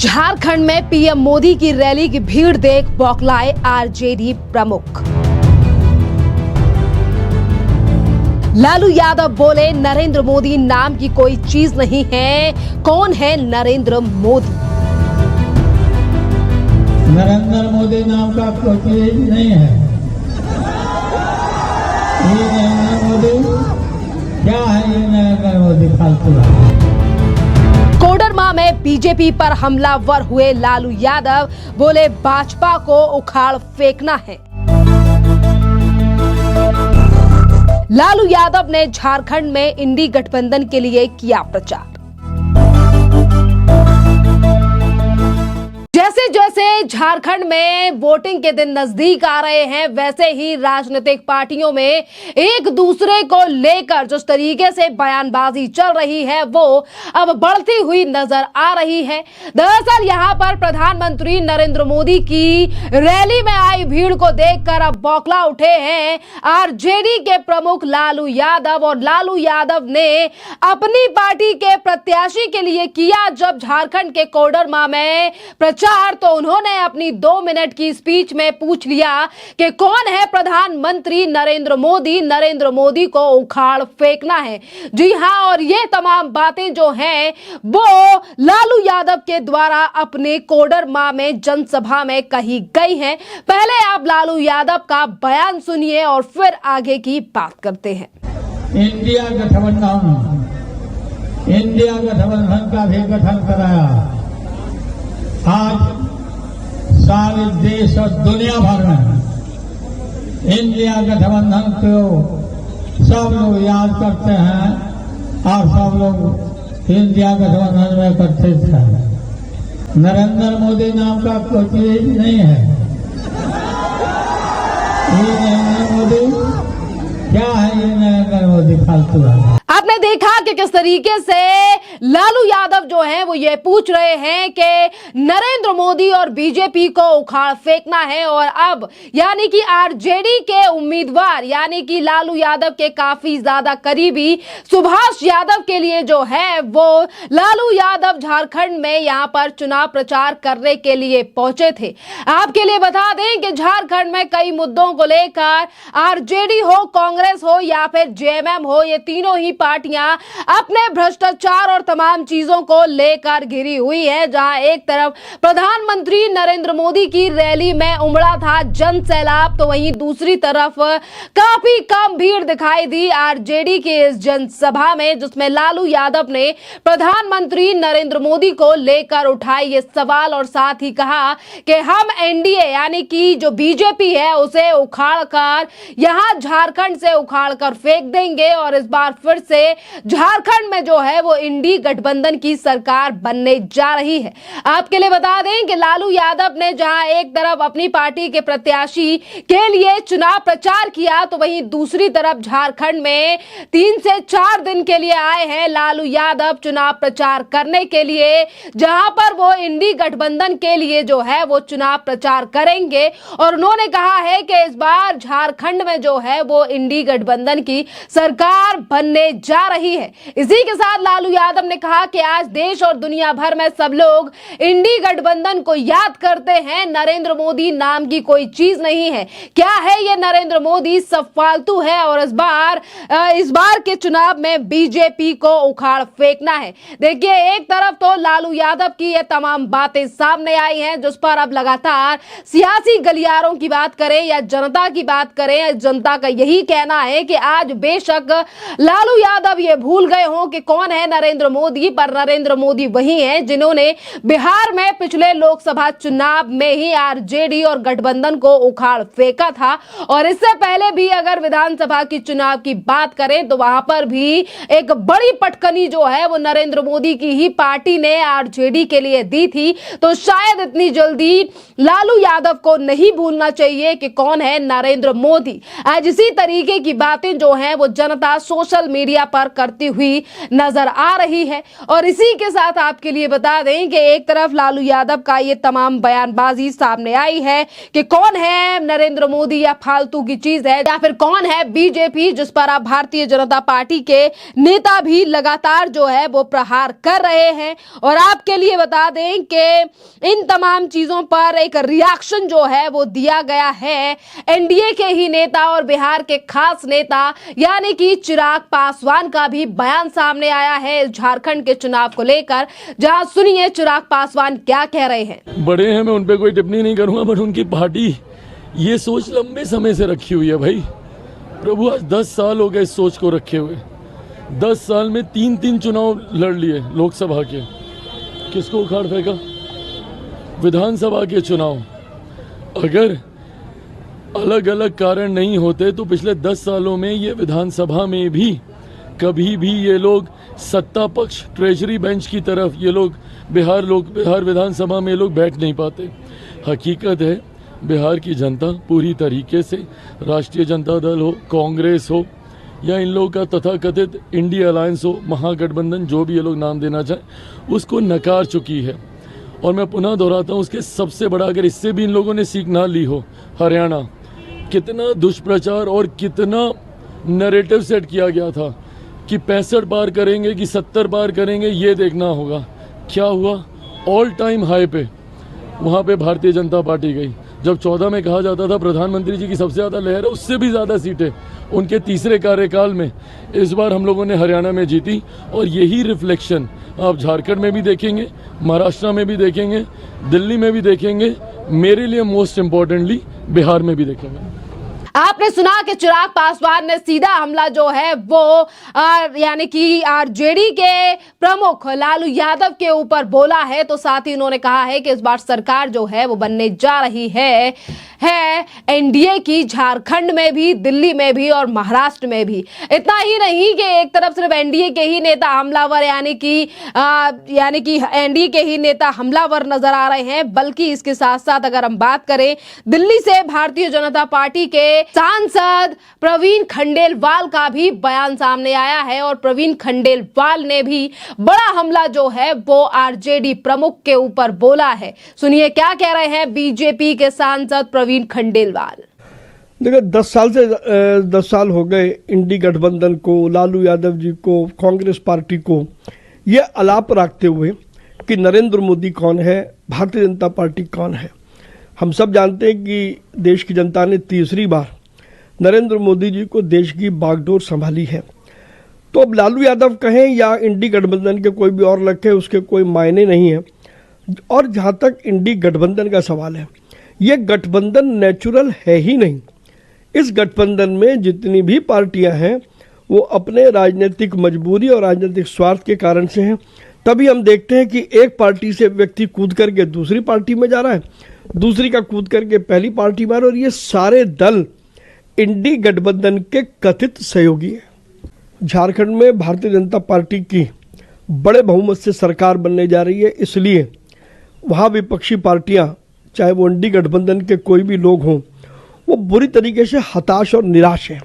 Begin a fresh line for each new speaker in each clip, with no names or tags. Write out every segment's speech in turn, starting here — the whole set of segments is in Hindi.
झारखंड में पीएम मोदी की रैली की भीड़ देख बौखलाए आरजेडी प्रमुख। लालू यादव बोले, नरेंद्र मोदी नाम की कोई चीज नहीं है। कौन है नरेंद्र मोदी?
नरेंद्र मोदी नाम का कोई चीज नहीं है। ये नरेंद्र मोदी क्या है? ये नरेंद्र मोदी फालतू है।
कोडरमा में बीजेपी पर हमलावर हुए लालू यादव बोले, भाजपा को उखाड़ फेंकना है। लालू यादव ने झारखंड में इंडी गठबंधन के लिए किया प्रचार। जैसे जैसे झारखंड में वोटिंग के दिन नजदीक आ रहे हैं, वैसे ही राजनीतिक पार्टियों में एक दूसरे को लेकर जिस तरीके से बयानबाजी चल रही है वो अब बढ़ती हुई नजर आ रही है। दरअसल यहां पर प्रधानमंत्री नरेंद्र मोदी की रैली में आई भीड़ को देखकर अब बौखला उठे हैं आरजेडी के प्रमुख लालू यादव। और लालू यादव ने अपनी पार्टी के प्रत्याशी के लिए किया जब झारखंड के कोडरमा में प्रचार, तो उन्होंने अपनी 2 मिनट की स्पीच में पूछ लिया कि कौन है प्रधानमंत्री नरेंद्र मोदी। नरेंद्र मोदी को उखाड़ फेंकना है। जी हां, और ये तमाम बातें जो हैं वो लालू यादव के द्वारा अपने कोडरमा में जनसभा में कही गई हैं। पहले आप लालू यादव का बयान सुनिए और फिर आगे की बात करते हैं।
इंडिया गठबंधन का भी गठन कराया। आज सारे देश और दुनिया भर में इंडिया गठबंधन को सब लोग याद करते हैं और सब लोग इंडिया गठबंधन में इकट्ठे थे। नरेंद्र मोदी नाम का कोई चीज नहीं है। ये नरेंद्र मोदी क्या है? ये नरेंद्र मोदी फालतू है।
आपने देखा कि किस तरीके से लालू यादव जो हैं वो ये पूछ रहे हैं कि नरेंद्र मोदी और बीजेपी को उखाड़ फेंकना है। और अब यानी कि आरजेडी के उम्मीदवार यानी कि लालू यादव के काफी ज्यादा करीबी सुभाष यादव के लिए जो है वो लालू यादव झारखंड में यहां पर चुनाव प्रचार करने के लिए पहुंचे थे। आपके लिए बता दें कि झारखंड में कई मुद्दों को लेकर आरजेडी हो, कांग्रेस हो या फिर जेएमएम हो, ये तीनों ही पार्टियां अपने भ्रष्टाचार और तमाम चीजों को लेकर घिरी हुई है। जहां एक तरफ प्रधानमंत्री नरेंद्र मोदी की रैली में उमड़ा था जन सैलाब, तो वहीं दूसरी तरफ काफी कम भीड़ दिखाई दी आरजेडी के इस जनसभा में, जिसमें लालू यादव ने प्रधानमंत्री नरेंद्र मोदी को लेकर उठाए ये सवाल और साथ ही कहा कि हम एनडीए यानी कि जो बीजेपी है उसे उखाड़कर यहां झारखंड से उखाड़कर फेंक देंगे और इस बार फिर से झारखंड में जो है वो इंडी गठबंधन की सरकार बनने जा रही है। आपके लिए बता दें कि लालू यादव ने जहां एक तरफ अपनी पार्टी के प्रत्याशी के लिए चुनाव प्रचार किया, तो वहीं दूसरी तरफ झारखंड में 3 से 4 दिन के लिए आए हैं लालू यादव चुनाव प्रचार करने के लिए, जहां पर वो इंडी गठबंधन के लिए जो है वो चुनाव प्रचार करेंगे। और उन्होंने कहा है कि इस बार झारखंड में जो है वो इंडी गठबंधन की सरकार बनने जा रही है। इसी के साथ लालू यादव ने कहा कि आज देश और दुनिया भर में सब लोग इंडी गठबंधन को याद करते हैं। नरेंद्र मोदी नाम की कोई चीज नहीं है। क्या है ये नरेंद्र मोदी? सब फालतू है। और इस बार के चुनाव में बीजेपी को उखाड़ फेंकना है। देखिए, एक तरफ तो लालू यादव की ये तमाम बातें सामने आई हैं जिस पर अब लगातार सियासी गलियारों की बात करें या जनता की बात करें, जनता का यही कहना है कि आज बेशक लालू यादव ये भूल गए हों कि कौन है नरेंद्र मोदी, पर नरेंद्र मोदी वही हैं जिन्होंने बिहार में पिछले लोकसभा चुनाव में ही आरजेडी और गठबंधन को उखाड़ फेंका था। और इससे पहले भी अगर विधानसभा की चुनाव की बात करें तो वहां पर भी एक बड़ी पटकनी जो है वो नरेंद्र मोदी की ही पार्टी ने आरजेडी के लिए दी थी। तो शायद इतनी जल्दी लालू यादव को नहीं भूलना चाहिए कि कौन है नरेंद्र मोदी। आज इसी तरीके की बातें जो है वो जनता सोशल मीडिया पर करती हुई नजर आ रही है। और इसी के साथ आपके लिए बता दें कि एक तरफ लालू यादव का ये तमाम बयानबाजी सामने आई है कि कौन है नरेंद्र मोदी या फालतू की चीज है, या फिर कौन है बीजेपी, जिस पर अब भारतीय जनता पार्टी के नेता भी लगातार जो है वो प्रहार कर रहे हैं। और आपके लिए बता दें कि इन तमाम चीजों पर एक रिएक्शन जो है वो दिया गया है एनडीए के ही नेता और बिहार के खास नेता यानी कि चिराग पासवान का भी बयान सामने आया है झारखंड के चुनाव को लेकर। जहां सुनिए चिराग पासवान क्या कह रहे हैं।
बड़े हैं, मैं उन पे कोई टिप्पणी नहीं करूंगा, बट उनकी पार्टी ये सोच लंबे समय से रखी हुई है। भाई प्रभु, आज 10 साल हो गए इस सोच को रखे हुए। 10 साल में 3 चुनाव लड़ लिए लोकसभा के, किसको उखाड़ फेंका? विधानसभा के चुनाव। अगर अलग अलग कारण नहीं होते तो पिछले 10 सालों में ये विधानसभा में भी कभी भी ये लोग सत्ता पक्ष ट्रेजरी बेंच की तरफ ये लोग बिहार विधानसभा में लोग बैठ नहीं पाते। हकीकत है बिहार की जनता पूरी तरीके से राष्ट्रीय जनता दल हो, कांग्रेस हो या इन लोगों का तथाकथित इंडिया अलायंस हो, महागठबंधन, जो भी ये लोग नाम देना चाहें, उसको नकार चुकी है। और मैं पुनः दोहराता हूँ, उसके सबसे बड़ा, अगर इससे भी इन लोगों ने सीख ना ली हो, हरियाणा, कितना दुष्प्रचार और कितना नैरेटिव सेट किया गया था कि 65 पार करेंगे कि 70 पार करेंगे, ये देखना होगा। क्या हुआ? ऑल टाइम हाई पे वहाँ पे भारतीय जनता पार्टी गई। जब 14 में कहा जाता था प्रधानमंत्री जी की सबसे ज़्यादा लहर है, उससे भी ज़्यादा सीटें उनके तीसरे कार्यकाल में इस बार हम लोगों ने हरियाणा में जीती। और यही रिफ्लेक्शन आप झारखंड में भी देखेंगे, महाराष्ट्र में भी देखेंगे, दिल्ली में भी देखेंगे, मेरे लिए मोस्ट इम्पोर्टेंटली बिहार में भी देखेंगे।
आपने सुना कि चिराग पासवान ने सीधा हमला जो है वो यानी कि आरजेडी के प्रमुख लालू यादव के ऊपर बोला है। तो साथ ही उन्होंने कहा है कि इस बार सरकार जो है वो बनने जा रही है एनडीए की, झारखंड में भी, दिल्ली में भी और महाराष्ट्र में भी। इतना ही नहीं कि एक तरफ सिर्फ एनडीए के ही नेता हमलावर यानी कि एनडीए के ही नेता हमलावर नजर आ रहे हैं, बल्कि इसके साथ साथ अगर हम बात करें दिल्ली से भारतीय जनता पार्टी के सांसद प्रवीण खंडेलवाल का भी बयान सामने आया है। और प्रवीण खंडेलवाल ने भी बड़ा हमला जो है वो आरजेडी प्रमुख के ऊपर बोला है। सुनिए क्या कह रहे हैं बीजेपी के सांसद प्रवीण खंडेलवाल।
देखो 10 साल हो गए इंडी गठबंधन को, लालू यादव जी को, कांग्रेस पार्टी को ये आलाप रखते हुए कि नरेंद्र मोदी कौन है, भारतीय जनता पार्टी कौन है। हम सब जानते हैं कि देश की जनता ने तीसरी बार नरेंद्र मोदी जी को देश की बागडोर संभाली है। तो अब लालू यादव कहें या इंडी गठबंधन के कोई भी और रखे, उसके कोई मायने नहीं है। और जहाँ तक इंडी गठबंधन का सवाल है, ये गठबंधन नेचुरल है ही नहीं। इस गठबंधन में जितनी भी पार्टियां हैं वो अपने राजनीतिक मजबूरी और राजनीतिक स्वार्थ के कारण से हैं। तभी हम देखते हैं कि एक पार्टी से व्यक्ति कूद करके दूसरी पार्टी में जा रहा है, दूसरी का कूद करके पहली पार्टी में, और ये सारे दल इंडी गठबंधन के कथित सहयोगी हैं। झारखंड में भारतीय जनता पार्टी की बड़े बहुमत से सरकार बनने जा रही है, इसलिए वहाँ विपक्षी पार्टियां, चाहे वो इंडी गठबंधन के कोई भी लोग हों, वो बुरी तरीके से हताश और निराश हैं।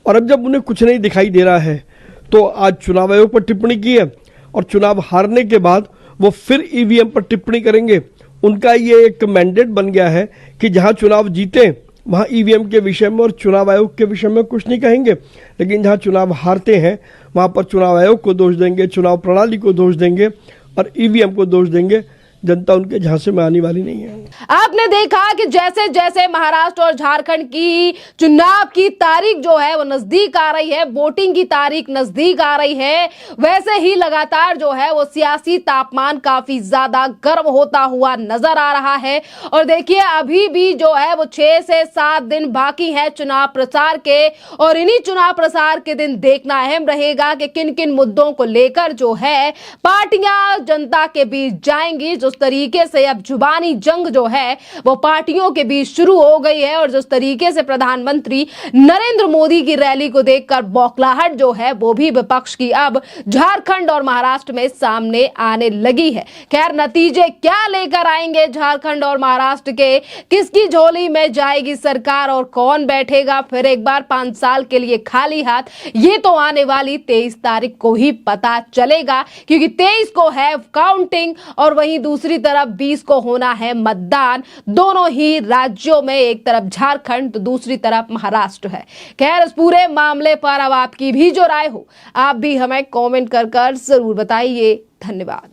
और अब जब उन्हें कुछ नहीं दिखाई दे रहा है तो आज चुनाव आयोग पर टिप्पणी की है और चुनाव हारने के बाद वो फिर ईवीएम पर टिप्पणी करेंगे। उनका ये एक मैंडेट बन गया है कि जहां चुनाव जीते वहां ईवीएम के विषय में और चुनाव आयोग के विषय में कुछ नहीं कहेंगे, लेकिन जहां चुनाव हारते हैं वहां पर चुनाव आयोग को दोष देंगे, चुनाव प्रणाली को दोष देंगे और ईवीएम को दोष देंगे। जनता उनके झांसे में आने वाली नहीं है।
आपने देखा कि जैसे जैसे महाराष्ट्र और झारखंड की चुनाव की तारीख जो है वो नजदीक आ रही है, वोटिंग की तारीख नजदीक आ रही है, वैसे ही लगातार जो है वो सियासी तापमान काफी ज्यादा गर्म होता हुआ नजर आ रहा है। और देखिए अभी भी जो है वो 6 से 7 दिन बाकी है चुनाव प्रचार के, और इन्हीं चुनाव प्रचार के दिन देखना अहम रहेगा कि किन किन मुद्दों को लेकर जो है पार्टियां जनता के बीच जाएंगी, जो उस तरीके से अब जुबानी जंग जो है वो पार्टियों के बीच शुरू हो गई है और जिस तरीके से प्रधानमंत्री नरेंद्र मोदी की रैली को देखकर बौखलाहट जो है वो भी विपक्ष की अब झारखंड और महाराष्ट्र में सामने आने लगी है। खैर, नतीजे क्या लेकर आएंगे झारखंड और महाराष्ट्र के, किसकी झोली में जाएगी सरकार और कौन बैठेगा फिर एक बार 5 साल के लिए खाली हाथ, ये तो आने वाली 23 तारीख को ही पता चलेगा, क्योंकि 23 को है काउंटिंग और वहीं दूसरी तरफ 20 को होना है मतदान। दोनों ही राज्यों में, एक तरफ झारखंड तो दूसरी तरफ महाराष्ट्र है। खैर, इस पूरे मामले पर अब आपकी भी जो राय हो आप भी हमें कमेंट कर जरूर बताइए। धन्यवाद।